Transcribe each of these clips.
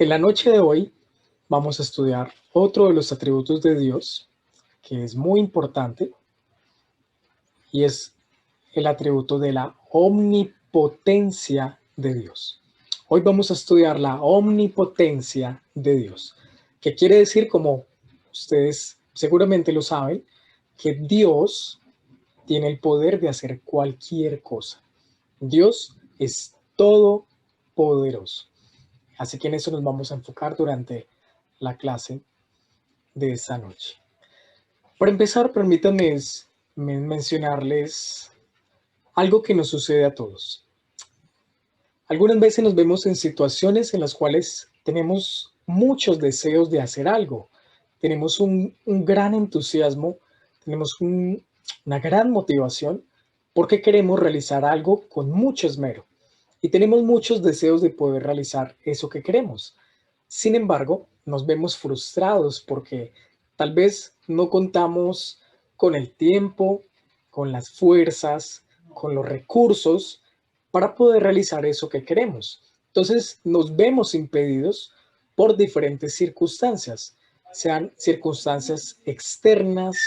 En la noche de hoy vamos a estudiar otro de los atributos de Dios que es muy importante y es el atributo de la omnipotencia de Dios. Hoy vamos a estudiar la omnipotencia de Dios, que quiere decir, como ustedes seguramente lo saben, que Dios tiene el poder de hacer cualquier cosa. Dios es todopoderoso. Así que en eso nos vamos a enfocar durante la clase de esta noche. Para empezar, permítanme mencionarles algo que nos sucede a todos. Algunas veces nos vemos en situaciones en las cuales tenemos muchos deseos de hacer algo, tenemos un gran entusiasmo, tenemos una gran motivación porque queremos realizar algo con mucho esmero y tenemos muchos deseos de poder realizar eso que queremos. Sin embargo, nos vemos frustrados porque tal vez no contamos con el tiempo, con las fuerzas, con los recursos para poder realizar eso que queremos. Entonces nos vemos impedidos por diferentes circunstancias, sean circunstancias externas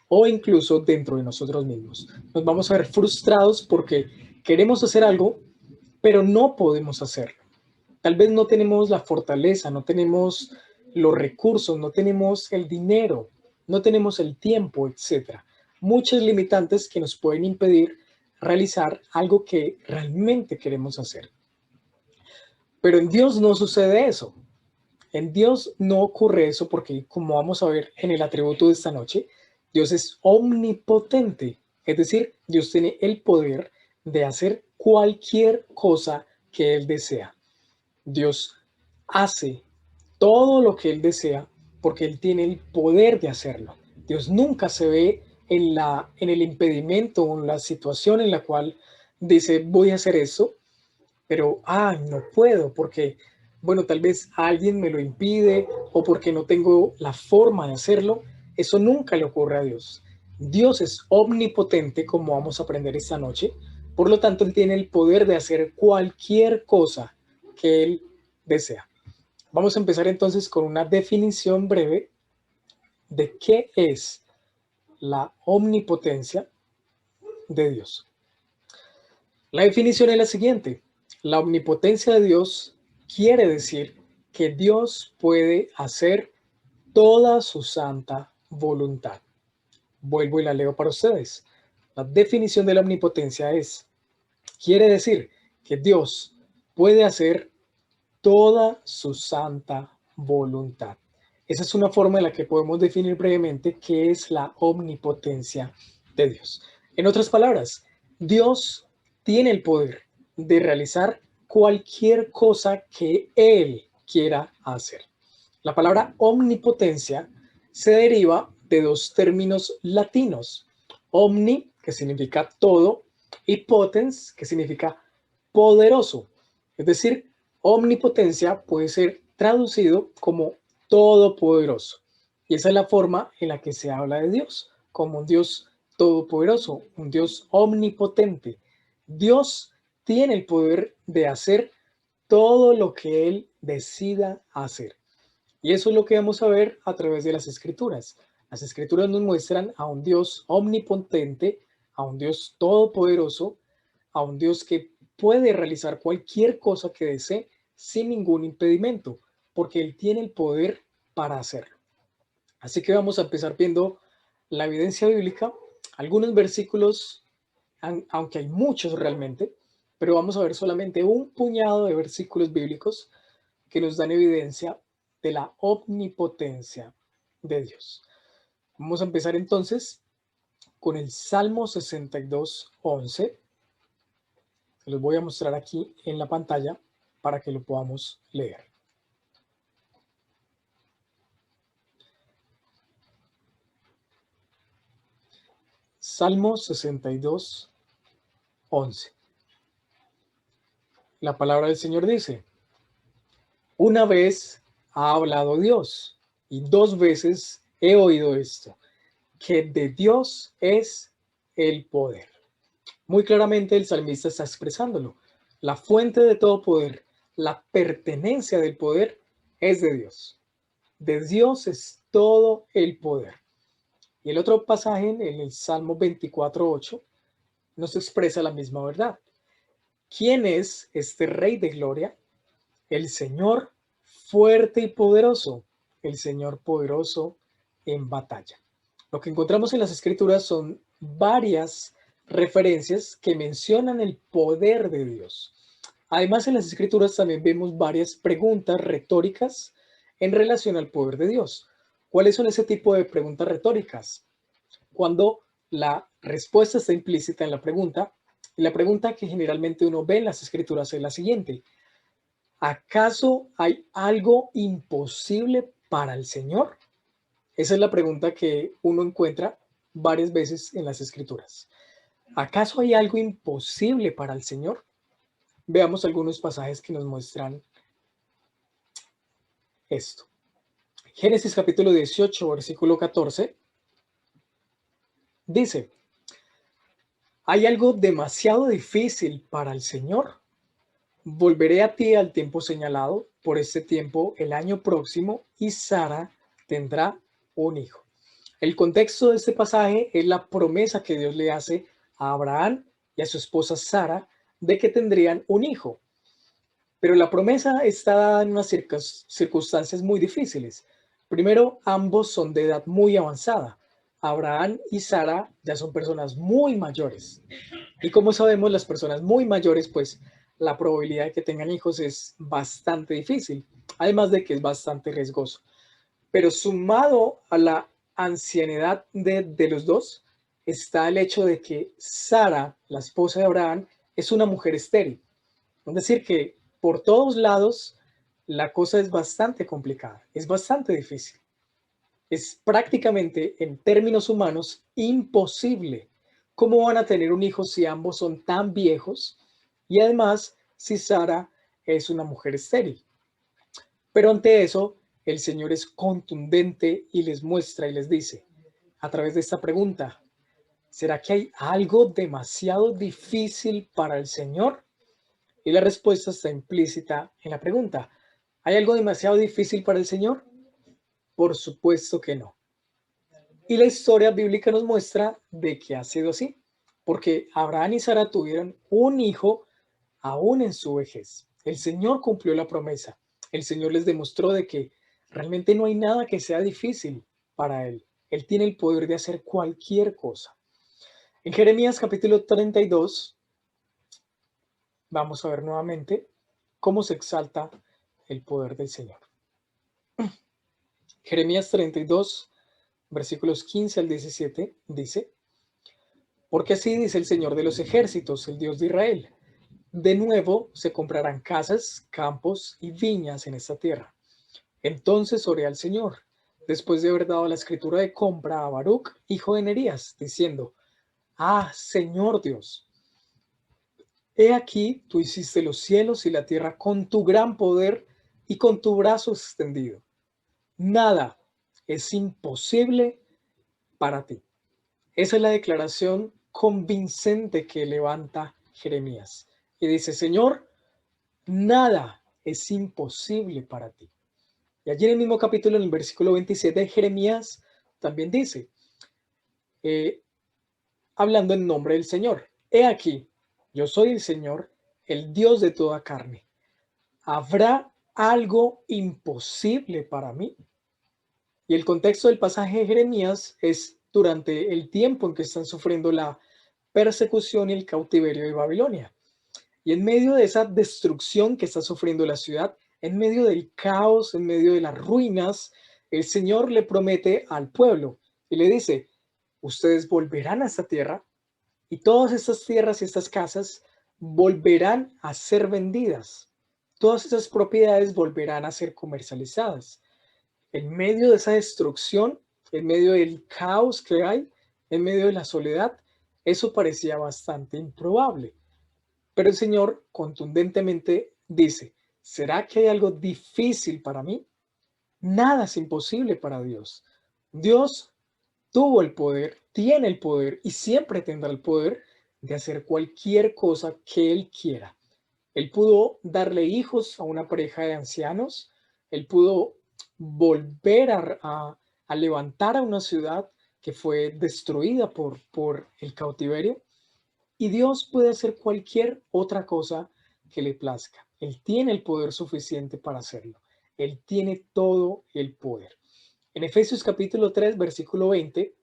o incluso dentro de nosotros mismos. Nos vamos a ver frustrados porque queremos hacer algo, pero no podemos hacerlo. Tal vez no tenemos la fortaleza, no tenemos los recursos, no tenemos el dinero, no tenemos el tiempo, etcétera. Muchas limitantes que nos pueden impedir realizar algo que realmente queremos hacer. Pero en Dios no sucede eso. En Dios no ocurre eso porque, como vamos a ver en el atributo de esta noche, Dios es omnipotente. Es decir, Dios tiene el poder de hacer cualquier cosa que Él desea. Dios hace todo lo que Él desea porque Él tiene el poder de hacerlo. Dios nunca se ve en el impedimento o en la situación en la cual dice voy a hacer eso, pero no puedo porque, bueno, tal vez alguien me lo impide o porque no tengo la forma de hacerlo. Eso nunca le ocurre a Dios. Dios es omnipotente, como vamos a aprender esta noche. Por lo tanto, Él tiene el poder de hacer cualquier cosa que Él desea. Vamos a empezar entonces con una definición breve de qué es la omnipotencia de Dios. La definición es la siguiente. La omnipotencia de Dios quiere decir que Dios puede hacer toda su santa voluntad. Vuelvo y la leo para ustedes. La definición de la omnipotencia quiere decir que Dios puede hacer toda su santa voluntad. Esa es una forma en la que podemos definir brevemente qué es la omnipotencia de Dios. En otras palabras, Dios tiene el poder de realizar cualquier cosa que Él quiera hacer. La palabra omnipotencia se deriva de dos términos latinos. Omni, que significa todo, y potens, que significa poderoso. Es decir, omnipotencia puede ser traducido como todopoderoso. Y esa es la forma en la que se habla de Dios, como un Dios todopoderoso, un Dios omnipotente. Dios tiene el poder de hacer todo lo que Él decida hacer. Y eso es lo que vamos a ver a través de las Escrituras. Las Escrituras nos muestran a un Dios omnipotente, a un Dios todopoderoso, a un Dios que puede realizar cualquier cosa que desee sin ningún impedimento, porque Él tiene el poder para hacerlo. Así que vamos a empezar viendo la evidencia bíblica, algunos versículos, aunque hay muchos realmente, pero vamos a ver solamente un puñado de versículos bíblicos que nos dan evidencia de la omnipotencia de Dios. Vamos a empezar entonces con el Salmo 62:11. Se los voy a mostrar aquí en la pantalla para que lo podamos leer. Salmo 62:11. La palabra del Señor dice: una vez ha hablado Dios y dos veces he oído esto, que de Dios es el poder. Muy claramente el salmista está expresándolo. La fuente de todo poder, la pertenencia del poder es de Dios. De Dios es todo el poder. Y el otro pasaje en el Salmo 24:8 nos expresa la misma verdad. ¿Quién es este Rey de Gloria? El Señor fuerte y poderoso, el Señor poderoso en batalla. Lo que encontramos en las Escrituras son varias referencias que mencionan el poder de Dios. Además, en las Escrituras también vemos varias preguntas retóricas en relación al poder de Dios. ¿Cuáles son ese tipo de preguntas retóricas? Cuando la respuesta está implícita en la pregunta, y la pregunta que generalmente uno ve en las Escrituras es la siguiente: ¿acaso hay algo imposible para el Señor? Esa es la pregunta que uno encuentra varias veces en las Escrituras. ¿Acaso hay algo imposible para el Señor? Veamos algunos pasajes que nos muestran esto. Génesis capítulo 18, versículo 14, dice: ¿hay algo demasiado difícil para el Señor? Volveré a ti al tiempo señalado, por este tiempo el año próximo, y Sara tendrá un hijo. El contexto de este pasaje es la promesa que Dios le hace a Abraham y a su esposa Sara de que tendrían un hijo. Pero la promesa está dada en unas circunstancias muy difíciles. Primero, ambos son de edad muy avanzada. Abraham y Sara ya son personas muy mayores. Y como sabemos, las personas muy mayores, pues la probabilidad de que tengan hijos es bastante difícil, además de que es bastante riesgoso. Pero sumado a la ancianidad de los dos, está el hecho de que Sara, la esposa de Abraham, es una mujer estéril. Es decir, que por todos lados la cosa es bastante complicada, es bastante difícil. Es prácticamente, en términos humanos, imposible. ¿Cómo van a tener un hijo si ambos son tan viejos? Y además, si Sara es una mujer estéril. Pero ante eso, el Señor es contundente y les muestra y les dice, a través de esta pregunta: ¿será que hay algo demasiado difícil para el Señor? Y la respuesta está implícita en la pregunta. ¿Hay algo demasiado difícil para el Señor? Por supuesto que no. Y la historia bíblica nos muestra de que ha sido así, porque Abraham y Sara tuvieron un hijo aún en su vejez. El Señor cumplió la promesa. El Señor les demostró de que realmente no hay nada que sea difícil para Él. Él tiene el poder de hacer cualquier cosa. En Jeremías capítulo 32, vamos a ver nuevamente cómo se exalta el poder del Señor. Jeremías 32, versículos 15 al 17, dice: porque así dice el Señor de los ejércitos, el Dios de Israel: de nuevo se comprarán casas, campos y viñas en esta tierra. Entonces oré al Señor, después de haber dado la escritura de compra a Baruc, hijo de Nerías, diciendo: ah, Señor Dios, he aquí tú hiciste los cielos y la tierra con tu gran poder y con tu brazo extendido. Nada es imposible para ti. Esa es la declaración convincente que levanta Jeremías. Y dice: Señor, nada es imposible para ti. Y allí en el mismo capítulo, en el versículo 27 de Jeremías, también dice, eh, hablando en nombre del Señor: he aquí, yo soy el Señor, el Dios de toda carne. ¿Habrá algo imposible para mí? Y el contexto del pasaje de Jeremías es durante el tiempo en que están sufriendo la persecución y el cautiverio de Babilonia. Y en medio de esa destrucción que está sufriendo la ciudad, en medio del caos, en medio de las ruinas, el Señor le promete al pueblo y le dice: ustedes volverán a esta tierra y todas estas tierras y estas casas volverán a ser vendidas. Todas esas propiedades volverán a ser comercializadas. En medio de esa destrucción, en medio del caos que hay, en medio de la soledad, eso parecía bastante improbable. Pero el Señor contundentemente dice: ¿será que hay algo difícil para mí? Nada es imposible para Dios. Dios tuvo el poder, tiene el poder y siempre tendrá el poder de hacer cualquier cosa que Él quiera. Él pudo darle hijos a una pareja de ancianos, Él pudo volver a levantar a una ciudad que fue destruida por el cautiverio. Y Dios puede hacer cualquier otra cosa que le plazca. Él tiene el poder suficiente para hacerlo. Él tiene todo el poder. En Efesios capítulo 3, versículo 20,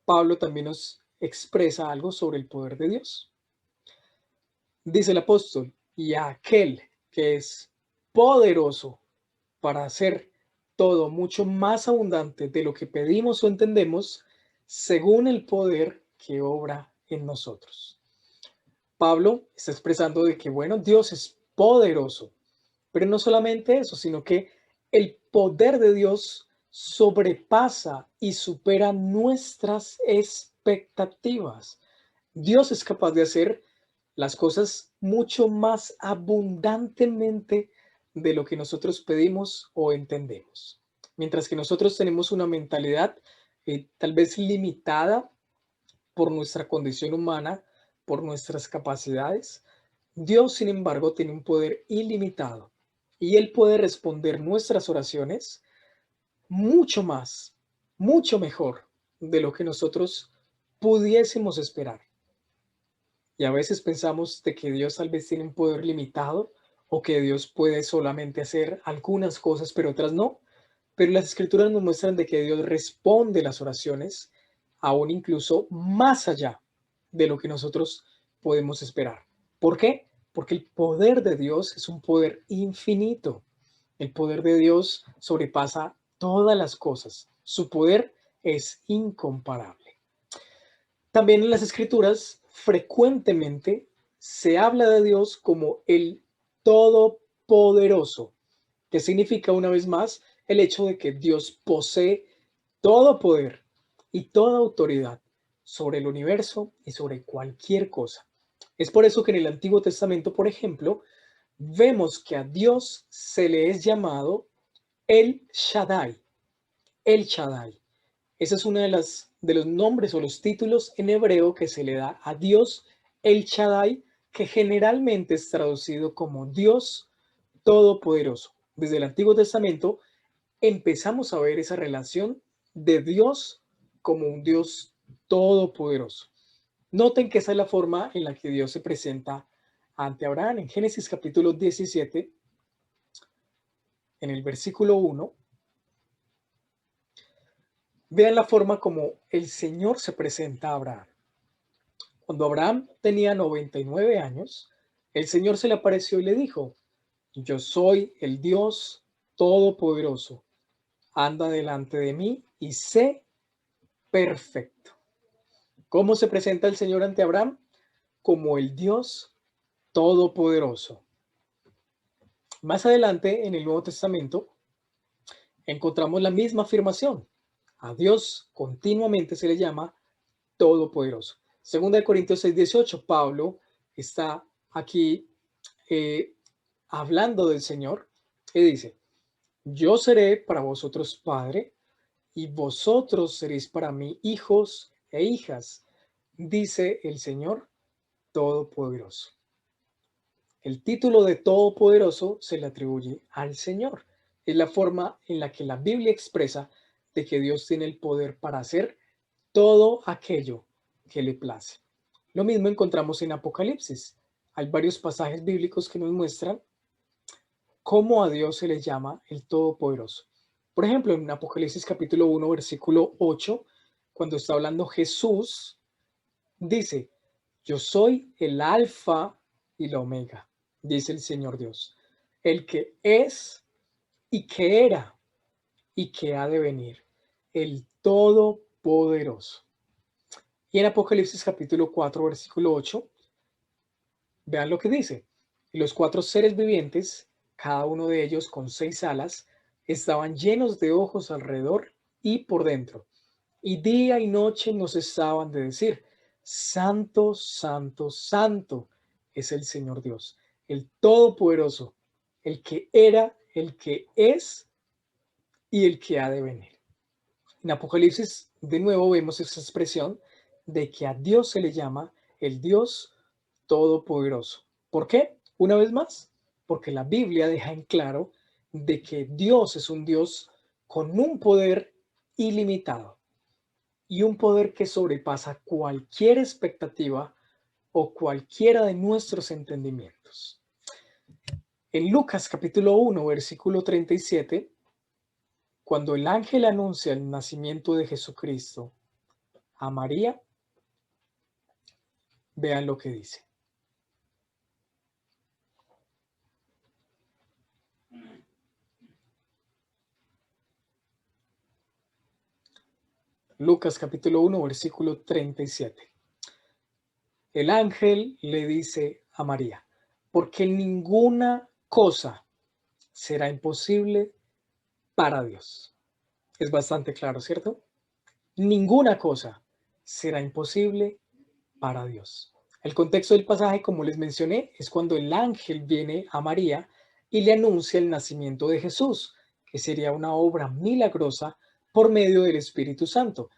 Pablo también nos expresa algo sobre el poder de Dios. Dice el apóstol, y a aquel que es poderoso para hacer todo mucho más abundante de lo que pedimos o entendemos, según el poder que obra en nosotros. Pablo está expresando de que, bueno, Dios es poderoso, pero no solamente eso, sino que el poder de Dios sobrepasa y supera nuestras expectativas. Dios es capaz de hacer las cosas mucho más abundantemente de lo que nosotros pedimos o entendemos. Mientras que nosotros tenemos una mentalidad tal vez limitada por nuestra condición humana, por nuestras capacidades, Dios, sin embargo, tiene un poder ilimitado y Él puede responder nuestras oraciones mucho más, mucho mejor de lo que nosotros pudiésemos esperar. Y a veces pensamos de que Dios tal vez tiene un poder limitado o que Dios puede solamente hacer algunas cosas, pero otras no. Pero las escrituras nos muestran de que Dios responde las oraciones aún incluso más allá de lo que nosotros podemos esperar. ¿Por qué? Porque el poder de Dios es un poder infinito. El poder de Dios sobrepasa todas las cosas. Su poder es incomparable. También en las escrituras frecuentemente se habla de Dios como el Todopoderoso, que significa una vez más el hecho de que Dios posee todo poder y toda autoridad sobre el universo y sobre cualquier cosa. Es por eso que en el Antiguo Testamento, por ejemplo, vemos que a Dios se le es llamado El Shaddai, El Shaddai. Ese es uno de los nombres o los títulos en hebreo que se le da a Dios, El Shaddai, que generalmente es traducido como Dios Todopoderoso. Desde el Antiguo Testamento empezamos a ver esa relación de Dios como un Dios todopoderoso. Noten que esa es la forma en la que Dios se presenta ante Abraham. En Génesis capítulo 17, en el versículo 1, vean la forma como el Señor se presenta a Abraham. Cuando Abraham tenía 99 años, el Señor se le apareció y le dijo, yo soy el Dios todopoderoso, anda delante de mí y sé perfecto. ¿Cómo se presenta el Señor ante Abraham? Como el Dios todopoderoso. Más adelante en el Nuevo Testamento encontramos la misma afirmación. A Dios continuamente se le llama todopoderoso. Segunda de Corintios 6:18, Pablo está aquí eh, hablando del Señor y dice, yo seré para vosotros padre y vosotros seréis para mí hijos e hijas, dice el Señor Todopoderoso. El título de Todopoderoso se le atribuye al Señor. Es la forma en la que la Biblia expresa de que Dios tiene el poder para hacer todo aquello que le place. Lo mismo encontramos en Apocalipsis. Hay varios pasajes bíblicos que nos muestran cómo a Dios se le llama el Todopoderoso. Por ejemplo, en Apocalipsis capítulo 1, versículo 8, cuando está hablando Jesús, dice, yo soy el alfa y la omega, dice el Señor Dios, el que es y que era y que ha de venir, el Todopoderoso. Y en Apocalipsis capítulo 4, versículo 8, vean lo que dice. Y los cuatro seres vivientes, cada uno de ellos con 6 alas, estaban llenos de ojos alrededor y por dentro. Y día y noche no cesaban de decir, Santo, Santo, Santo es el Señor Dios, el Todopoderoso, el que era, el que es y el que ha de venir. En Apocalipsis, de nuevo, vemos esa expresión de que a Dios se le llama el Dios Todopoderoso. ¿Por qué? Una vez más, porque la Biblia deja en claro de que Dios es un Dios con un poder ilimitado y un poder que sobrepasa cualquier expectativa o cualquiera de nuestros entendimientos. En Lucas capítulo 1, versículo 37, cuando el ángel anuncia el nacimiento de Jesucristo a María, vean lo que dice. Lucas capítulo 1, versículo 37. El ángel le dice a María, porque ninguna cosa será imposible para Dios. Es bastante claro, ¿cierto? Ninguna cosa será imposible para Dios. El contexto del pasaje, como les mencioné, es cuando el ángel viene a María y le anuncia el nacimiento de Jesús, que sería una obra milagrosa por medio del Espíritu Santo.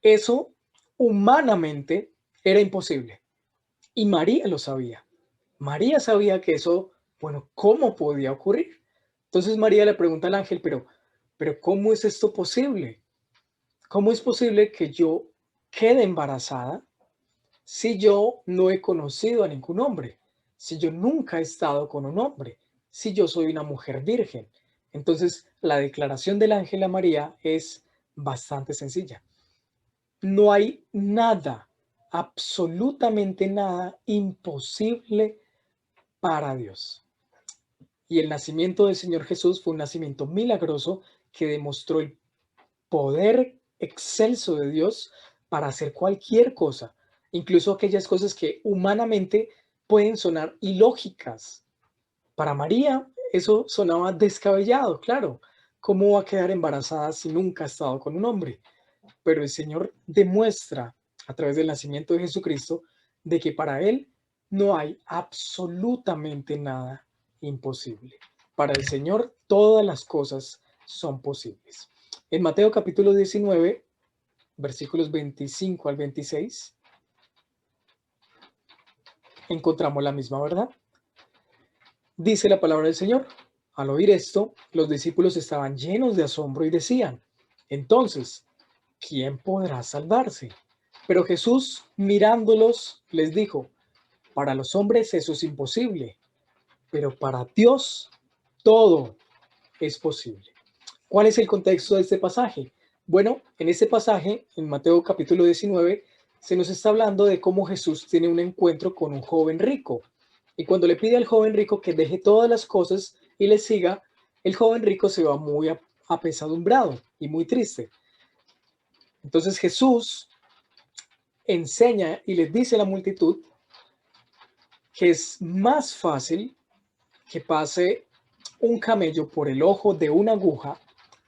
Eso humanamente era imposible y María lo sabía. María sabía que eso, bueno, ¿cómo podía ocurrir? Entonces María le pregunta al ángel, pero ¿cómo es esto posible? ¿Cómo es posible que yo quede embarazada si yo no he conocido a ningún hombre? Si yo nunca he estado con un hombre, si yo soy una mujer virgen. Entonces, la declaración del ángel a María es bastante sencilla. No hay nada, absolutamente nada imposible para Dios. Y el nacimiento del Señor Jesús fue un nacimiento milagroso que demostró el poder excelso de Dios para hacer cualquier cosa, incluso aquellas cosas que humanamente pueden sonar ilógicas. Para María eso sonaba descabellado, claro. ¿Cómo va a quedar embarazada si nunca ha estado con un hombre? Pero el Señor demuestra a través del nacimiento de Jesucristo de que para Él no hay absolutamente nada imposible. Para el Señor todas las cosas son posibles. En Mateo capítulo 19, versículos 25 al 26, encontramos la misma verdad. Dice la palabra del Señor. Al oír esto, los discípulos estaban llenos de asombro y decían, entonces, ¿quién podrá salvarse? Pero Jesús, mirándolos, les dijo, para los hombres eso es imposible, pero para Dios todo es posible. ¿Cuál es el contexto de este pasaje? Bueno, en este pasaje, en Mateo capítulo 19, se nos está hablando de cómo Jesús tiene un encuentro con un joven rico. Y cuando le pide al joven rico que deje todas las cosas y le siga, el joven rico se va muy apesadumbrado y muy triste. Entonces Jesús enseña y les dice a la multitud que es más fácil que pase un camello por el ojo de una aguja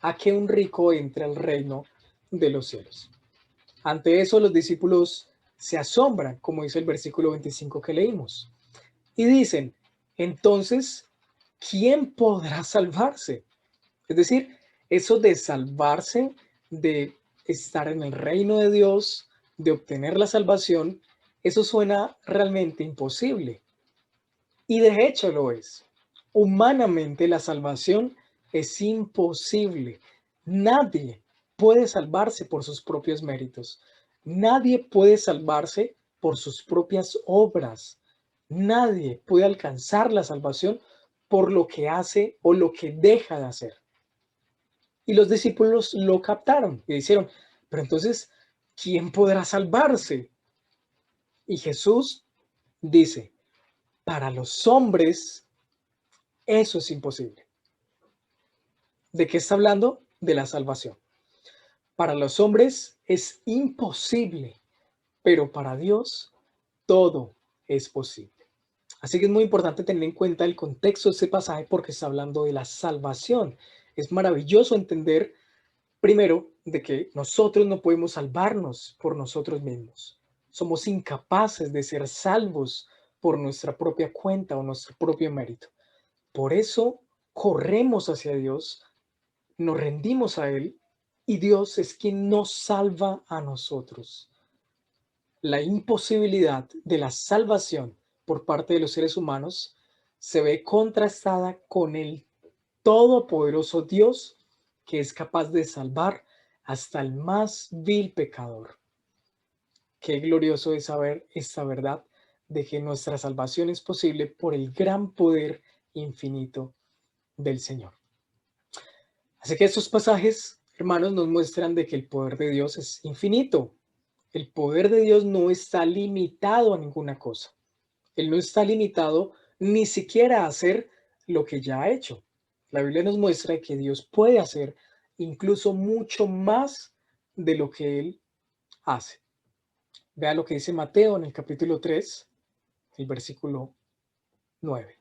a que un rico entre al reino de los cielos. Ante eso los discípulos se asombran, como dice el versículo 25 que leímos, y dicen, entonces, ¿quién podrá salvarse? Es decir, eso de salvarse, de estar en el reino de Dios, de obtener la salvación, eso suena realmente imposible. Y de hecho lo es. Humanamente la salvación es imposible. Nadie puede salvarse por sus propios méritos. Nadie puede salvarse por sus propias obras. Nadie puede alcanzar la salvación por lo que hace o lo que deja de hacer. Y los discípulos lo captaron y dijeron, pero entonces, ¿quién podrá salvarse? Y Jesús dice, para los hombres eso es imposible. ¿De qué está hablando? De la salvación. Para los hombres es imposible, pero para Dios todo es posible. Así que es muy importante tener en cuenta el contexto de este pasaje porque está hablando de la salvación. Es maravilloso entender primero de que nosotros no podemos salvarnos por nosotros mismos. Somos incapaces de ser salvos por nuestra propia cuenta o nuestro propio mérito. Por eso corremos hacia Dios, nos rendimos a Él y Dios es quien nos salva a nosotros. La imposibilidad de la salvación por parte de los seres humanos se ve contrastada con el todopoderoso Dios que es capaz de salvar hasta el más vil pecador. Qué glorioso es saber esta verdad de que nuestra salvación es posible por el gran poder infinito del Señor. Así que estos pasajes, hermanos, nos muestran de que el poder de Dios es infinito. El poder de Dios no está limitado a ninguna cosa. Él no está limitado ni siquiera a hacer lo que ya ha hecho. La Biblia nos muestra que Dios puede hacer incluso mucho más de lo que Él hace. Vea lo que dice Mateo en el capítulo 3, el versículo 9.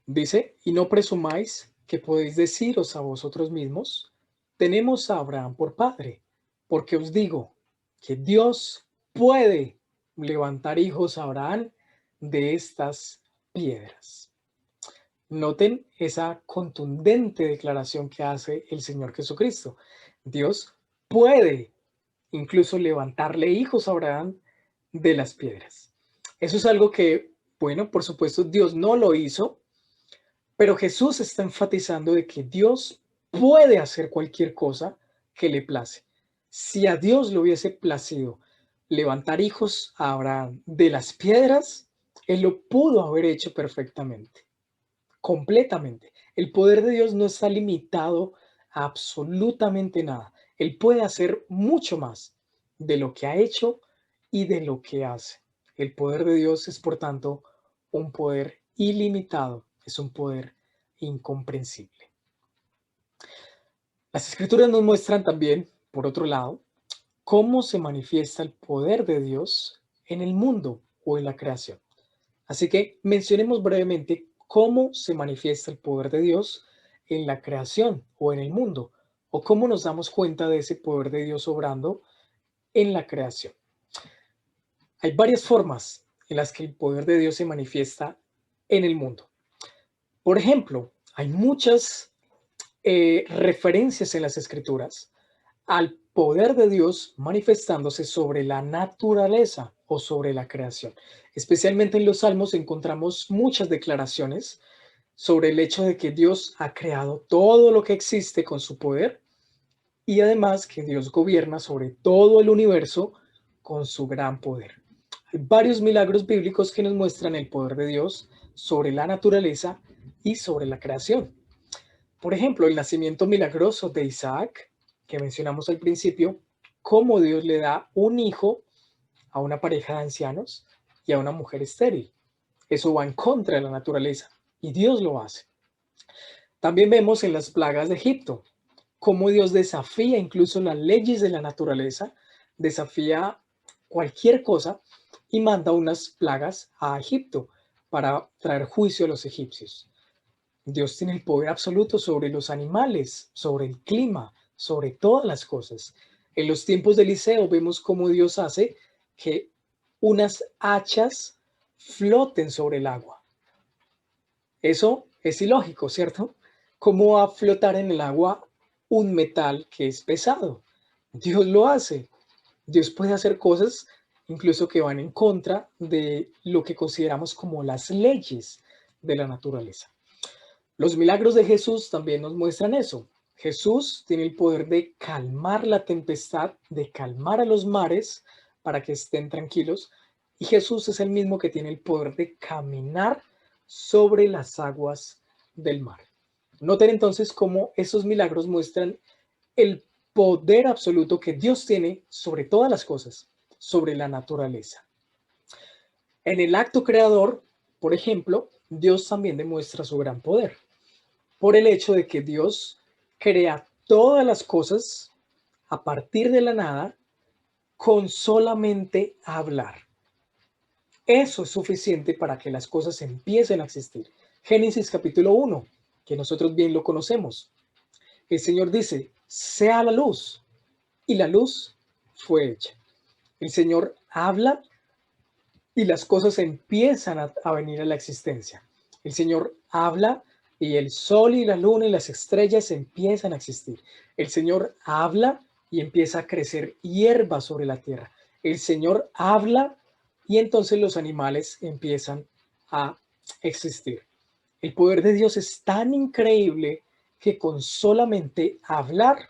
Dice, y no presumáis que podéis deciros a vosotros mismos, tenemos a Abraham por padre, porque os digo que Dios puede levantar hijos a Abraham de estas piedras. Noten esa contundente declaración que hace el Señor Jesucristo. Dios puede incluso levantarle hijos a Abraham de las piedras. Eso es algo que, bueno, por supuesto, Dios no lo hizo, pero Jesús está enfatizando de que Dios puede hacer cualquier cosa que le place. Si a Dios le hubiese placido levantar hijos a Abraham de las piedras, Él lo pudo haber hecho perfectamente, completamente. El poder de Dios no está limitado a absolutamente nada. Él puede hacer mucho más de lo que ha hecho y de lo que hace. El poder de Dios es, por tanto, un poder ilimitado, es un poder incomprensible. Las escrituras nos muestran también, por otro lado, cómo se manifiesta el poder de Dios en el mundo o en la creación. Así que mencionemos brevemente cómo se manifiesta el poder de Dios en la creación o en el mundo, o cómo nos damos cuenta de ese poder de Dios obrando en la creación. Hay varias formas en las que el poder de Dios se manifiesta en el mundo. Por ejemplo, hay muchas referencias en las escrituras al poder de Dios manifestándose sobre la naturaleza o sobre la creación. Especialmente en los Salmos encontramos muchas declaraciones sobre el hecho de que Dios ha creado todo lo que existe con su poder y además que Dios gobierna sobre todo el universo con su gran poder. Hay varios milagros bíblicos que nos muestran el poder de Dios sobre la naturaleza y sobre la creación. Por ejemplo, el nacimiento milagroso de Isaac, que mencionamos al principio, cómo Dios le da un hijo a una pareja de ancianos y a una mujer estéril. Eso va en contra de la naturaleza y Dios lo hace. También vemos en las plagas de Egipto cómo Dios desafía incluso las leyes de la naturaleza, desafía cualquier cosa y manda unas plagas a Egipto para traer juicio a los egipcios. Dios tiene el poder absoluto sobre los animales, sobre el clima, sobre todas las cosas. En los tiempos de Eliseo vemos cómo Dios hace que unas hachas floten sobre el agua. Eso es ilógico, ¿cierto? ¿Cómo va a flotar en el agua un metal que es pesado? Dios lo hace. Dios puede hacer cosas incluso que van en contra de lo que consideramos como las leyes de la naturaleza. Los milagros de Jesús también nos muestran eso. Jesús tiene el poder de calmar la tempestad, de calmar a los mares para que estén tranquilos. Y Jesús es el mismo que tiene el poder de caminar sobre las aguas del mar. Noten entonces cómo esos milagros muestran el poder absoluto que Dios tiene sobre todas las cosas, sobre la naturaleza. En el acto creador, por ejemplo, Dios también demuestra su gran poder por el hecho de que Dios crea todas las cosas a partir de la nada con solamente hablar. Eso es suficiente para que las cosas empiecen a existir. Génesis capítulo 1, que nosotros bien lo conocemos. El Señor dice, sea la luz, y la luz fue hecha. El Señor habla y las cosas empiezan a venir a la existencia. El Señor habla y el sol y la luna y las estrellas empiezan a existir. El Señor habla y empieza a crecer hierba sobre la tierra. El Señor habla y entonces los animales empiezan a existir. El poder de Dios es tan increíble que con solamente hablar,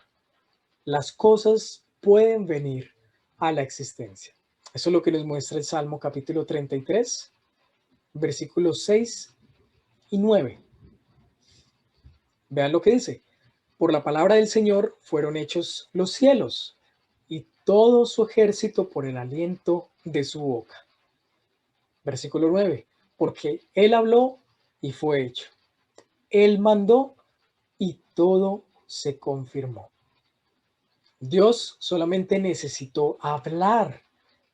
las cosas pueden venir a la existencia. Eso es lo que nos muestra el Salmo capítulo 33, versículos 6 y 9. Vean lo que dice. Por la palabra del Señor fueron hechos los cielos y todo su ejército por el aliento de su boca. Versículo 9. Porque Él habló y fue hecho. Él mandó y todo se confirmó. Dios solamente necesitó hablar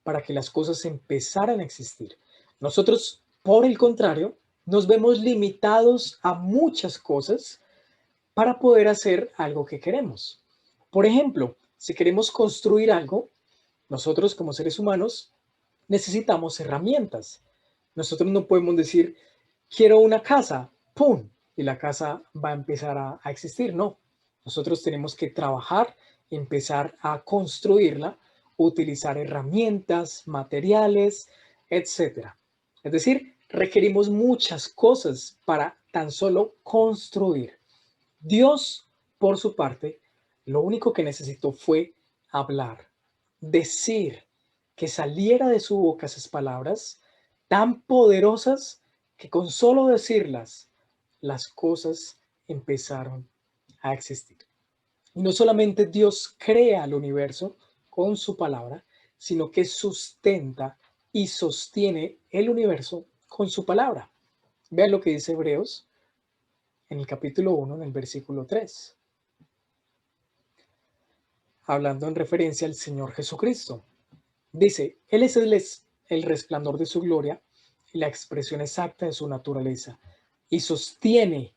para que las cosas empezaran a existir. Nosotros, por el contrario, nos vemos limitados a muchas cosas para poder hacer algo que queremos. Por ejemplo, si queremos construir algo, nosotros como seres humanos necesitamos herramientas. Nosotros no podemos decir, quiero una casa, ¡pum! Y la casa va a empezar a existir. No, nosotros tenemos que trabajar, empezar a construirla, utilizar herramientas, materiales, etcétera. Es decir, requerimos muchas cosas para tan solo construir. Dios, por su parte, lo único que necesitó fue hablar, decir, que saliera de su boca esas palabras tan poderosas que con solo decirlas, las cosas empezaron a existir. Y no solamente Dios crea el universo con su palabra, sino que sustenta y sostiene el universo con su palabra. Vean lo que dice Hebreos en el capítulo 1, en el versículo 3, hablando en referencia al Señor Jesucristo. Dice, Él es el resplandor de su gloria y la expresión exacta de su naturaleza, y sostiene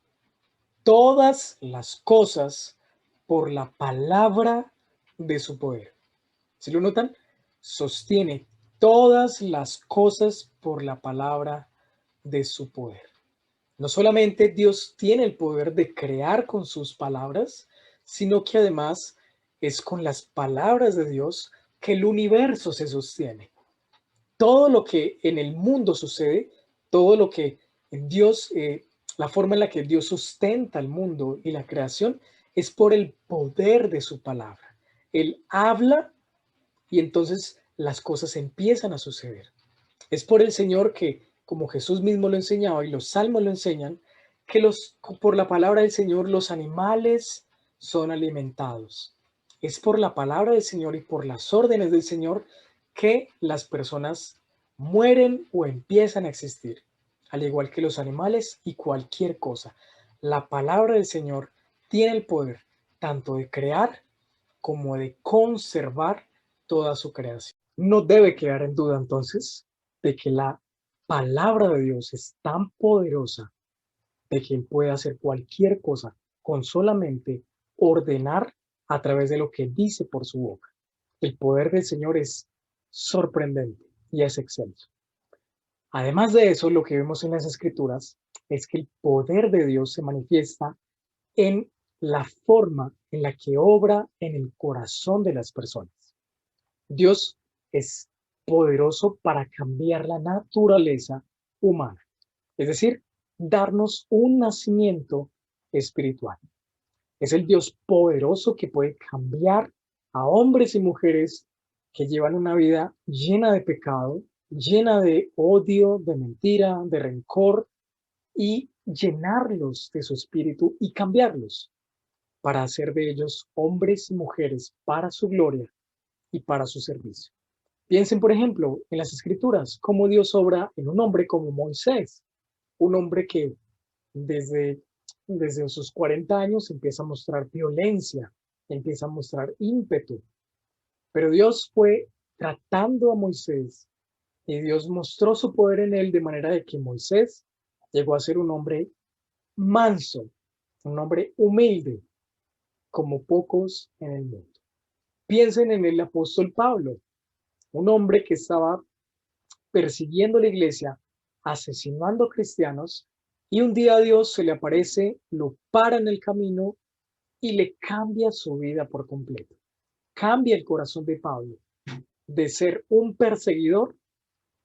todas las cosas por la palabra de su poder. ¿Sí lo notan? Sostiene todas las cosas por la palabra de su poder. No solamente Dios tiene el poder de crear con sus palabras, sino que además es con las palabras de Dios que el universo se sostiene. Todo lo que en el mundo sucede, todo lo que en Dios, la forma en la que Dios sustenta el mundo y la creación, es por el poder de su palabra. Él habla y entonces las cosas empiezan a suceder. Es por el Señor que, como Jesús mismo lo enseñaba y los salmos lo enseñan, que por la palabra del Señor los animales son alimentados. Es por la palabra del Señor y por las órdenes del Señor que las personas mueren o empiezan a existir, al igual que los animales y cualquier cosa. La palabra del Señor tiene el poder tanto de crear como de conservar toda su creación. No debe quedar en duda entonces de que la palabra de Dios es tan poderosa de que Él puede hacer cualquier cosa con solamente ordenar a través de lo que dice por su boca. El poder del Señor es sorprendente y es excelso. Además de eso, lo que vemos en las Escrituras es que el poder de Dios se manifiesta en la forma en la que obra en el corazón de las personas. Dios es poderoso para cambiar la naturaleza humana, es decir, darnos un nacimiento espiritual. Es el Dios poderoso que puede cambiar a hombres y mujeres que llevan una vida llena de pecado, llena de odio, de mentira, de rencor, y llenarlos de su espíritu y cambiarlos para hacer de ellos hombres y mujeres para su gloria y para su servicio. Piensen, por ejemplo, en las Escrituras, cómo Dios obra en un hombre como Moisés, un hombre que desde, desde sus 40 años empieza a mostrar violencia, empieza a mostrar ímpetu, pero Dios fue tratando a Moisés y Dios mostró su poder en él de manera de que Moisés llegó a ser un hombre manso, un hombre humilde, como pocos en el mundo. Piensen en el apóstol Pablo, un hombre que estaba persiguiendo la iglesia, asesinando cristianos, y un día Dios se le aparece, lo para en el camino y le cambia su vida por completo. Cambia el corazón de Pablo de ser un perseguidor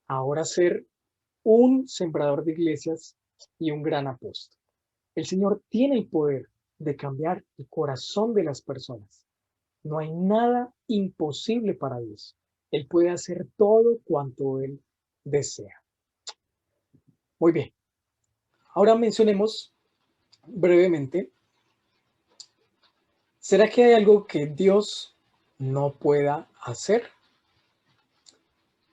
a ahora ser un sembrador de iglesias y un gran apóstol. El Señor tiene el poder de cambiar el corazón de las personas. No hay nada imposible para Dios. Él puede hacer todo cuanto Él desea. Muy bien. Ahora mencionemos brevemente, ¿será que hay algo que Dios no pueda hacer?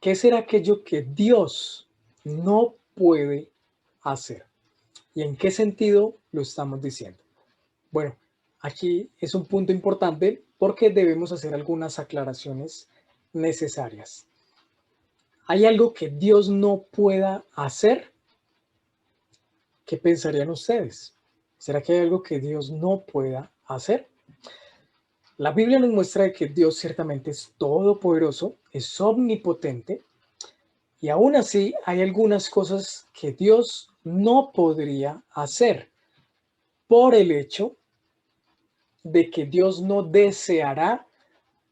¿Qué será aquello que Dios no puede hacer? ¿Y en qué sentido lo estamos diciendo? Bueno, aquí es un punto importante porque debemos hacer algunas aclaraciones necesarias. ¿Hay algo que Dios no pueda hacer? ¿Qué pensarían ustedes? ¿Será que hay algo que Dios no pueda hacer? La Biblia nos muestra que Dios ciertamente es todopoderoso, es omnipotente, y aún así hay algunas cosas que Dios no podría hacer por el hecho de que Dios no deseará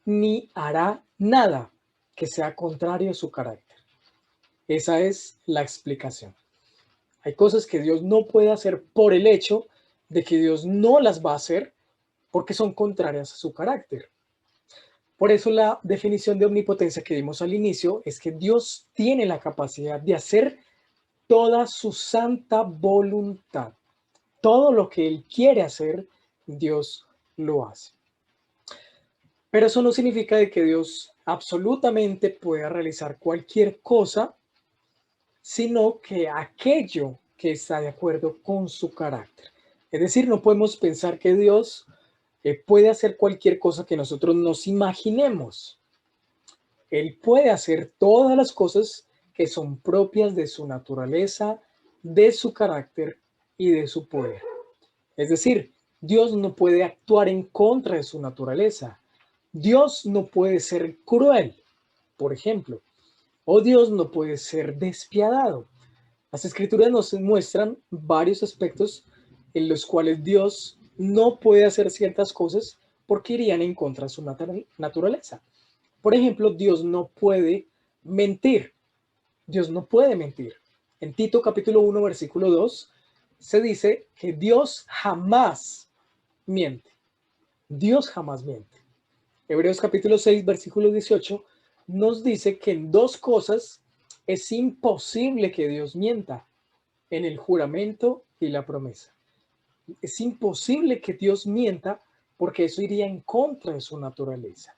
ni hará nada que sea contrario a su carácter. Esa es la explicación. Hay cosas que Dios no puede hacer por el hecho de que Dios no las va a hacer porque son contrarias a su carácter. Por eso la definición de omnipotencia que dimos al inicio es que Dios tiene la capacidad de hacer toda su santa voluntad. Todo lo que Él quiere hacer, Dios lo hace. Pero eso no significa de que Dios absolutamente pueda realizar cualquier cosa, sino que aquello que está de acuerdo con su carácter. Es decir, no podemos pensar que Dios puede hacer cualquier cosa que nosotros nos imaginemos. Él puede hacer todas las cosas que son propias de su naturaleza, de su carácter y de su poder. Es decir, Dios no puede actuar en contra de su naturaleza. Dios no puede ser cruel, por ejemplo, o Dios no puede ser despiadado. Las escrituras nos muestran varios aspectos en los cuales Dios no puede hacer ciertas cosas porque irían en contra de su naturaleza. Por ejemplo, Dios no puede mentir. Dios no puede mentir. En Tito capítulo 1, versículo 2, se dice que Dios jamás miente. Dios jamás miente. Hebreos capítulo 6, versículo 18, nos dice que en dos cosas es imposible que Dios mienta, en el juramento y la promesa. Es imposible que Dios mienta porque eso iría en contra de su naturaleza.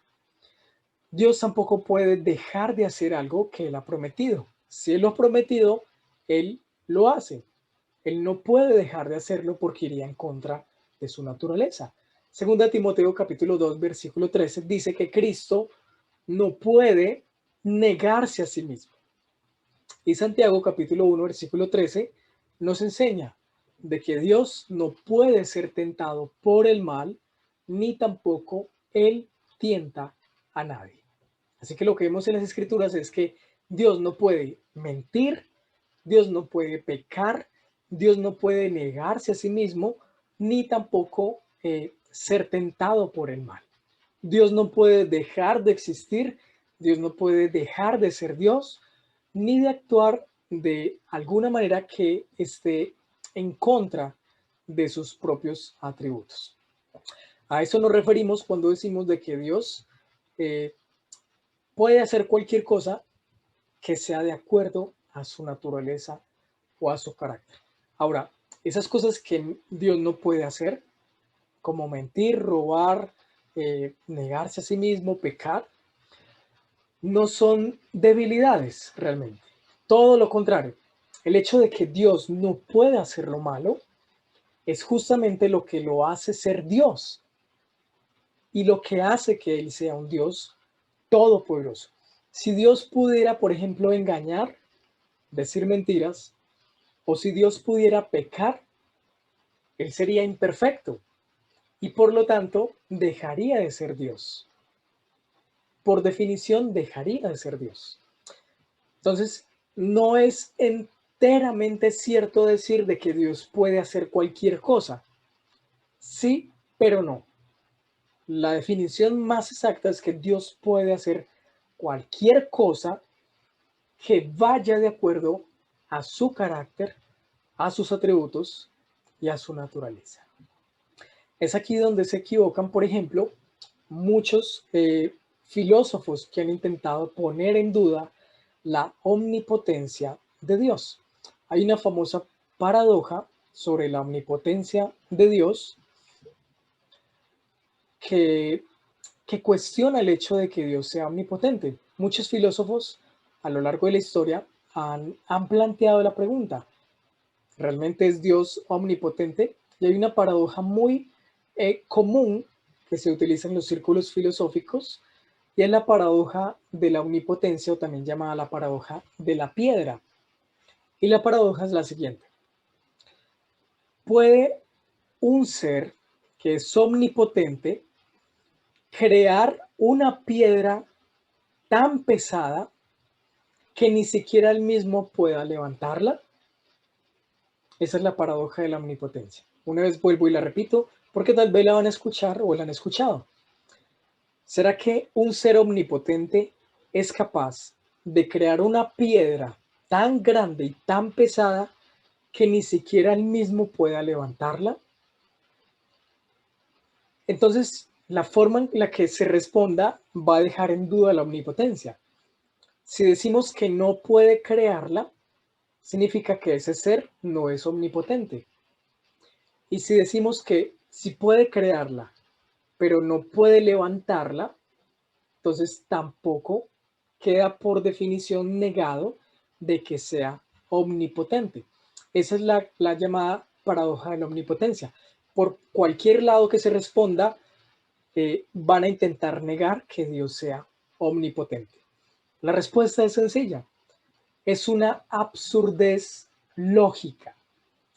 Dios tampoco puede dejar de hacer algo que Él ha prometido. Si Él lo ha prometido, Él lo hace. Él no puede dejar de hacerlo porque iría en contra de su naturaleza. Segunda Timoteo capítulo 2, versículo 13 dice que Cristo no puede negarse a sí mismo. Y Santiago capítulo 1, versículo 13 nos enseña de que Dios no puede ser tentado por el mal, ni tampoco Él tienta a nadie. Así que lo que vemos en las escrituras es que Dios no puede mentir, Dios no puede pecar, Dios no puede negarse a sí mismo, ni tampoco ser tentado por el mal. Dios no puede dejar de existir, Dios no puede dejar de ser Dios, ni de actuar de alguna manera que esté en contra de sus propios atributos. A eso nos referimos cuando decimos de que Dios puede hacer cualquier cosa que sea de acuerdo a su naturaleza o a su carácter. Ahora, esas cosas que Dios no puede hacer, como mentir, robar, negarse a sí mismo, pecar, no son debilidades realmente. Todo lo contrario. El hecho de que Dios no pueda hacer lo malo es justamente lo que lo hace ser Dios y lo que hace que Él sea un Dios todopoderoso. Si Dios pudiera, por ejemplo, engañar, decir mentiras, o si Dios pudiera pecar, Él sería imperfecto y por lo tanto dejaría de ser Dios. Por definición, dejaría de ser Dios. Entonces, no es enteramente cierto decir de que Dios puede hacer cualquier cosa. Sí, pero no. La definición más exacta es que Dios puede hacer cualquier cosa que vaya de acuerdo a su carácter, a sus atributos y a su naturaleza. Es aquí donde se equivocan, por ejemplo, muchos filósofos que han intentado poner en duda la omnipotencia de Dios. Hay una famosa paradoja sobre la omnipotencia de Dios que, que cuestiona el hecho de que Dios sea omnipotente. Muchos filósofos a lo largo de la historia han planteado la pregunta, ¿realmente es Dios omnipotente? Y hay una paradoja muy común que se utiliza en los círculos filosóficos y es la paradoja de la omnipotencia o también llamada la paradoja de la piedra. Y la paradoja es la siguiente. ¿Puede un ser que es omnipotente crear una piedra tan pesada que ni siquiera él mismo pueda levantarla? Esa es la paradoja de la omnipotencia. Una vez vuelvo y la repito, porque tal vez la van a escuchar o la han escuchado. ¿Será que un ser omnipotente es capaz de crear una piedra tan grande y tan pesada que ni siquiera él mismo pueda levantarla? Entonces, la forma en la que se responda va a dejar en duda la omnipotencia. Si decimos que no puede crearla, significa que ese ser no es omnipotente. Y si decimos que sí puede crearla, pero no puede levantarla, entonces tampoco queda por definición negado de que sea omnipotente. Esa es la llamada paradoja de la omnipotencia. Por cualquier lado que se responda, van a intentar negar que Dios sea omnipotente. La respuesta es sencilla. Es una absurdez lógica.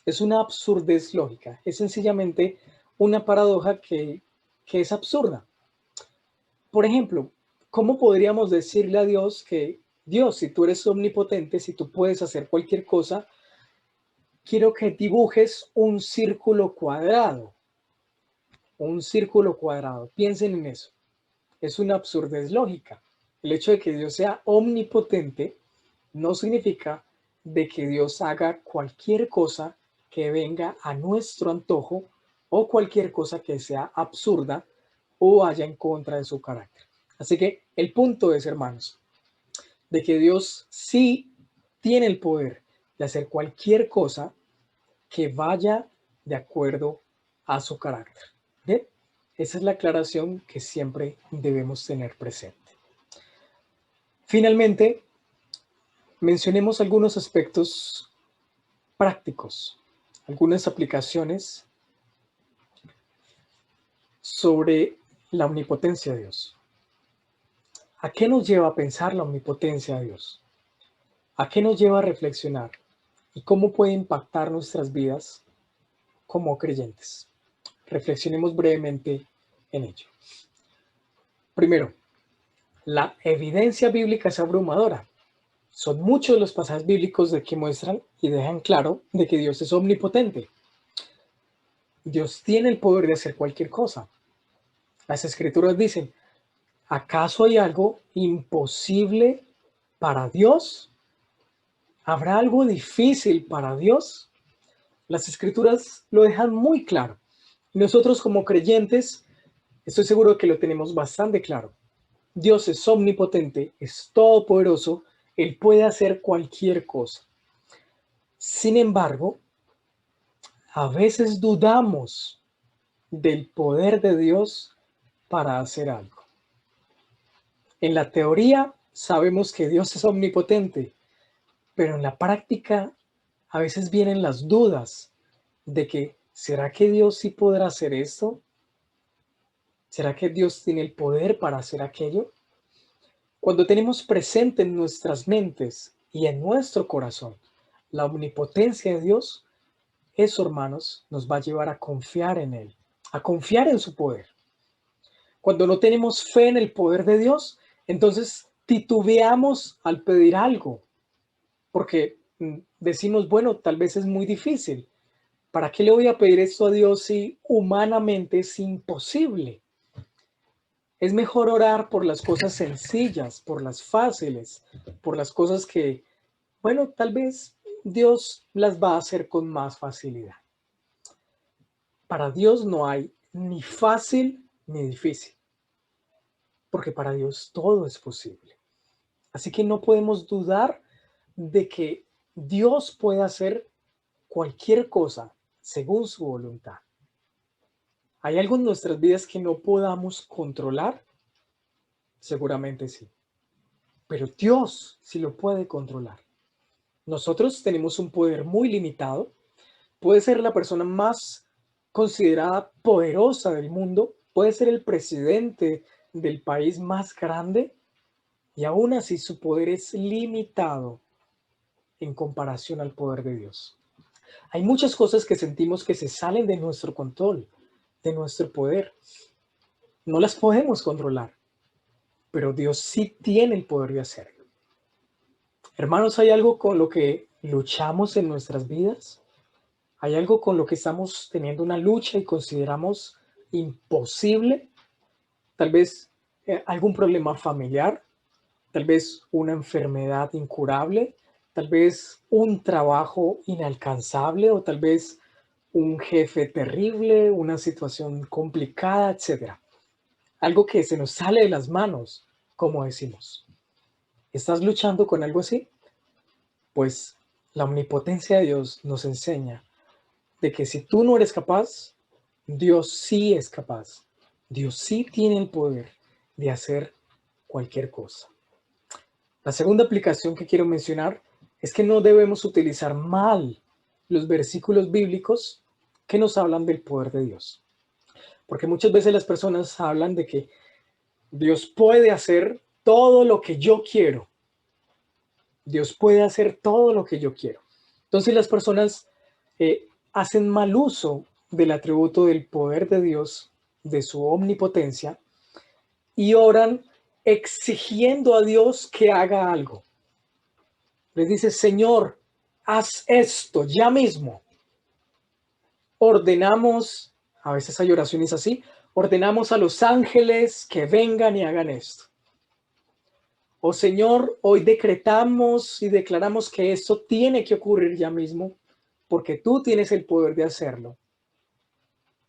Es una absurdez lógica. Es sencillamente una paradoja que es absurda. Por ejemplo, ¿cómo podríamos decirle a Dios que, Dios, si tú eres omnipotente, si tú puedes hacer cualquier cosa, quiero que dibujes un círculo cuadrado? Un círculo cuadrado. Piensen en eso. Es una absurdez lógica. El hecho de que Dios sea omnipotente no significa de que Dios haga cualquier cosa que venga a nuestro antojo o cualquier cosa que sea absurda o vaya en contra de su carácter. Así que el punto es, hermanos, de que Dios sí tiene el poder de hacer cualquier cosa que vaya de acuerdo a su carácter. ¿Bien? Esa es la aclaración que siempre debemos tener presente. Finalmente, mencionemos algunos aspectos prácticos, algunas aplicaciones sobre la omnipotencia de Dios. ¿A qué nos lleva a pensar la omnipotencia de Dios? ¿A qué nos lleva a reflexionar? ¿Y cómo puede impactar nuestras vidas como creyentes? Reflexionemos brevemente en ello. Primero, la evidencia bíblica es abrumadora. Son muchos los pasajes bíblicos de que muestran y dejan claro de que Dios es omnipotente. Dios tiene el poder de hacer cualquier cosa. Las escrituras dicen, ¿acaso hay algo imposible para Dios? ¿Habrá algo difícil para Dios? Las escrituras lo dejan muy claro. Y nosotros como creyentes, estoy seguro que lo tenemos bastante claro. Dios es omnipotente, es todopoderoso, Él puede hacer cualquier cosa. Sin embargo, a veces dudamos del poder de Dios para hacer algo. En la teoría sabemos que Dios es omnipotente, pero en la práctica a veces vienen las dudas de que ¿será que Dios sí podrá hacer esto? ¿Será que Dios tiene el poder para hacer aquello? Cuando tenemos presente en nuestras mentes y en nuestro corazón la omnipotencia de Dios, eso, hermanos, nos va a llevar a confiar en Él, a confiar en su poder. Cuando no tenemos fe en el poder de Dios, entonces titubeamos al pedir algo, porque decimos, bueno, tal vez es muy difícil. ¿Para qué le voy a pedir esto a Dios si humanamente es imposible? Es mejor orar por las cosas sencillas, por las fáciles, por las cosas que, bueno, tal vez Dios las va a hacer con más facilidad. Para Dios no hay ni fácil ni difícil, porque para Dios todo es posible. Así que no podemos dudar de que Dios puede hacer cualquier cosa según su voluntad. ¿Hay algo en nuestras vidas que no podamos controlar? Seguramente sí, pero Dios sí lo puede controlar. Nosotros tenemos un poder muy limitado. Puede ser la persona más considerada poderosa del mundo, puede ser el presidente del país más grande y aún así su poder es limitado en comparación al poder de Dios. Hay muchas cosas que sentimos que se salen de nuestro control, de nuestro poder. No las podemos controlar, pero Dios sí tiene el poder de hacerlo. Hermanos, ¿hay algo con lo que luchamos en nuestras vidas? ¿Hay algo con lo que estamos teniendo una lucha y consideramos imposible? Tal vez algún problema familiar, tal vez una enfermedad incurable, tal vez un trabajo inalcanzable o tal vez un jefe terrible, una situación complicada, etcétera. Algo que se nos sale de las manos, como decimos. ¿Estás luchando con algo así? Pues la omnipotencia de Dios nos enseña de que si tú no eres capaz, Dios sí es capaz. Dios sí tiene el poder de hacer cualquier cosa. La segunda aplicación que quiero mencionar es que no debemos utilizar mal los versículos bíblicos que nos hablan del poder de Dios. Porque muchas veces las personas hablan de que Dios puede hacer todo lo que yo quiero. Dios puede hacer todo lo que yo quiero. Entonces las personas hacen mal uso del atributo del poder de Dios, de su omnipotencia, y oran exigiendo a Dios que haga algo. Les dice, Señor, haz esto ya mismo. Ordenamos, a veces hay oraciones así, ordenamos a los ángeles que vengan y hagan esto. Oh Señor, hoy decretamos y declaramos que esto tiene que ocurrir ya mismo, porque tú tienes el poder de hacerlo.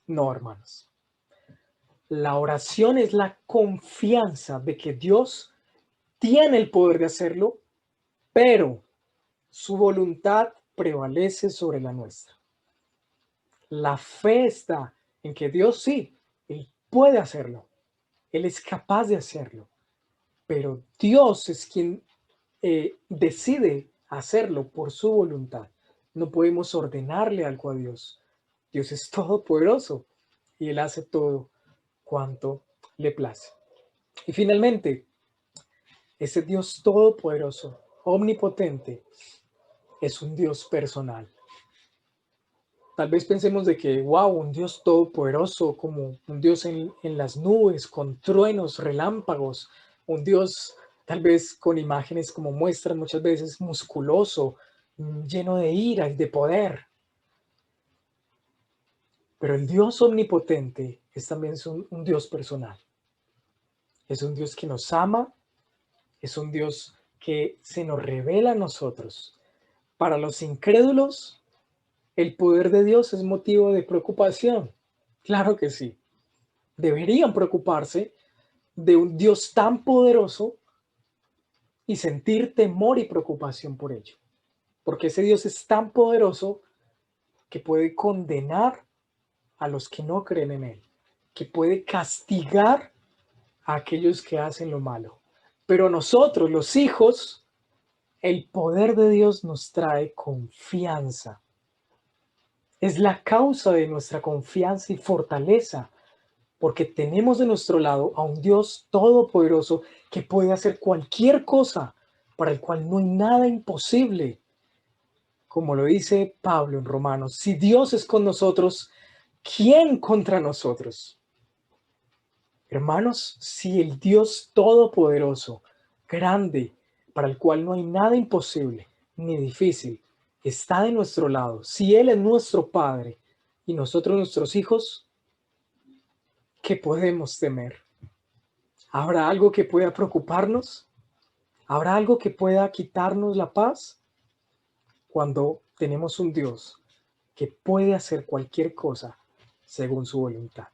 No, hermanos. La oración es la confianza de que Dios tiene el poder de hacerlo, pero su voluntad prevalece sobre la nuestra. La fe está en que Dios sí, Él puede hacerlo. Él es capaz de hacerlo, pero Dios es quien decide hacerlo por su voluntad. No podemos ordenarle algo a Dios. Dios es todopoderoso y Él hace todo cuanto le place. Y finalmente, ese Dios todopoderoso, omnipotente, es un Dios personal. Tal vez pensemos de que, wow, un Dios todopoderoso, como un Dios en las nubes, con truenos, relámpagos, un Dios tal vez con imágenes como muestran muchas veces musculoso, lleno de ira y de poder. Pero el Dios omnipotente es también un Dios personal. Es un Dios que nos ama, es un Dios que se nos revela a nosotros. Para los incrédulos, el poder de Dios es motivo de preocupación. Claro que sí. Deberían preocuparse de un Dios tan poderoso y sentir temor y preocupación por ello. Porque ese Dios es tan poderoso que puede condenar a los que no creen en Él, que puede castigar a aquellos que hacen lo malo. Pero nosotros, los hijos, el poder de Dios nos trae confianza. Es la causa de nuestra confianza y fortaleza, porque tenemos de nuestro lado a un Dios todopoderoso que puede hacer cualquier cosa, para el cual no hay nada imposible. Como lo dice Pablo en Romanos, si Dios es con nosotros, ¿quién contra nosotros? Hermanos, si el Dios todopoderoso, grande, para el cual no hay nada imposible ni difícil, está de nuestro lado, si Él es nuestro Padre y nosotros nuestros hijos, ¿qué podemos temer? ¿Habrá algo que pueda preocuparnos? ¿Habrá algo que pueda quitarnos la paz? cuando tenemos un Dios que puede hacer cualquier cosa según su voluntad.